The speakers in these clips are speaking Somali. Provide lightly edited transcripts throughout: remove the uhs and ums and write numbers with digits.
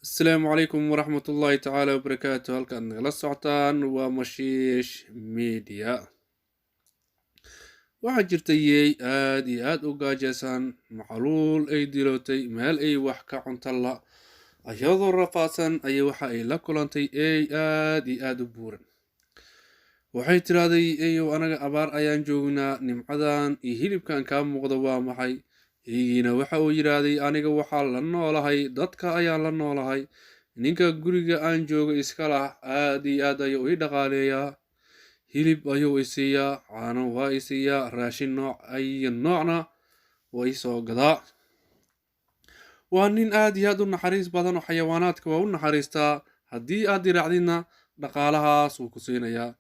السلام عليكم ورحمة الله تعالى وبركاته. halkan nagala socotaan waa Mashiish Media. waxaa jirtay aad iyo aad u gaajaysan macluul ay dilootay meel ay wax ka cunta la ayadoo rafaadsan ayay waxa ay la kulantay aad iyo aad u buuran. waxay tiraahday eeyow anaga abaar ayaan joognaa, nimcadan iyo hilibkan kaa muuqda waa maxay? eegiina waxa uu yidhaahday aniga waxaa la noolahay dadka ayaan la noolahay, ninka guriga aan joogo iska lah aad iyo aad ayuu ii dhaqaaleeyaa, hilib ayuu i siiyaa, caano waa i siiyaa, raashin nooc iyo noocna waa i soo gadaa. waa nin aad iyo aad u naxariis badan oo xayawaanaadka waa u naxariistaa, haddii aad diraacdidna dhaqaalahaas wuu ku siinayaa.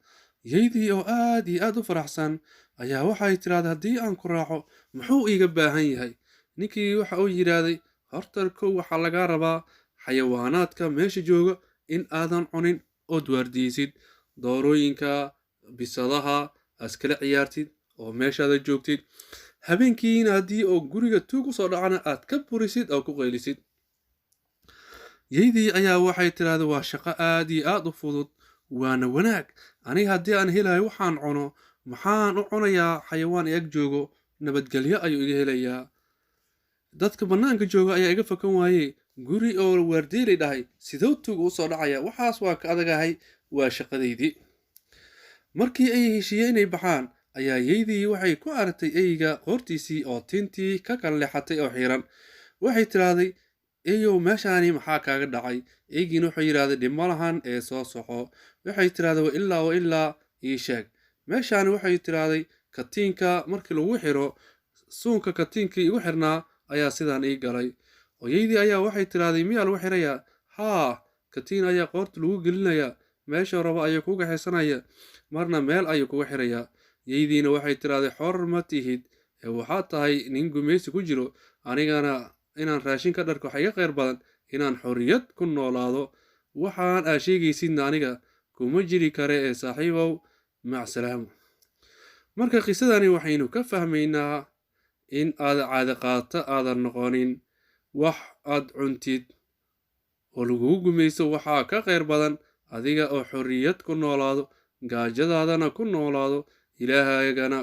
yaydii oo aad iyo aad u faraxsan ayaa waxay tiraahday haddii aan ku raaco muxuu iiga baahan yahay? ninkii waxa uu yidhaahday horta kow waxaa lagaa rabaa xayawaanaadka meesha jooga in aadan cunin ood waardiyeysid, doorooyinka, bisadaha askala ciyaartid oo meeshaada joogtid, habeenkiina haddii oo guriga tuug u soo dhacana aad ka burisid oo ku qaylisid. yaydii ayaa waxay tiraahday waa shaqo aad iyo aad u fudud, waana wanaag. aniga haddii aan helayo waxaan cuno, maxaan u cunayaa xayawaan ag joogo? nabadgelyo ayuu iga helayaa. dadka bannaanka jooga ayaa iga fakan waaye, guri oo waardeelay dhahay sidoo tuug u soo dhacaya? waxaas waa ka adagahay, waa shaqadaydii. markii ay heshiiyeen inay baxaan ayaa yaydii waxay ku aragtay eyga qoortiisii oo tintii ka kala leexatay oo xiran. waxay tiraahday eeyow meeshaani maxaa kaaga dhacay? eygiina wuxuu yidhaahday dhimo lahan ee soo soco. waxay tiraahday wa ilaa ii sheeg. meeshaani waxay tiraahday katiinka markii lagu xiro, suunka katiinkii igu xirnaa ayaa sidaan ii galay. hooyaydii ayaa waxay tiraahday miyaa lagu xirayaa? haa, katiin ayaa qoorta lagu gelinayaa, meesha rabo ayuu kuga xisanaya, marna meel ayuu kuga xirayaa. yaydiina waxay tiraahday xor ma tihid ee waxaad tahay nin gumaysi ku jiro, anigana inaan raashin ka dharko waxa iga khayr badan inaan xorriyad ku noolaado. waxaan aa sheegaysidna aniga kuma jiri kare ee saaxiibow, macsalaamo. marka qisadani waxaynu ka fahmaynaa in aad caado qaata aadan noqonin. wax aad cuntid oo lagugu gumayso waxaa ka khayr badan adiga oo xorriyad ku noolaado, gaajadaadana ku noolaado, ilaahagana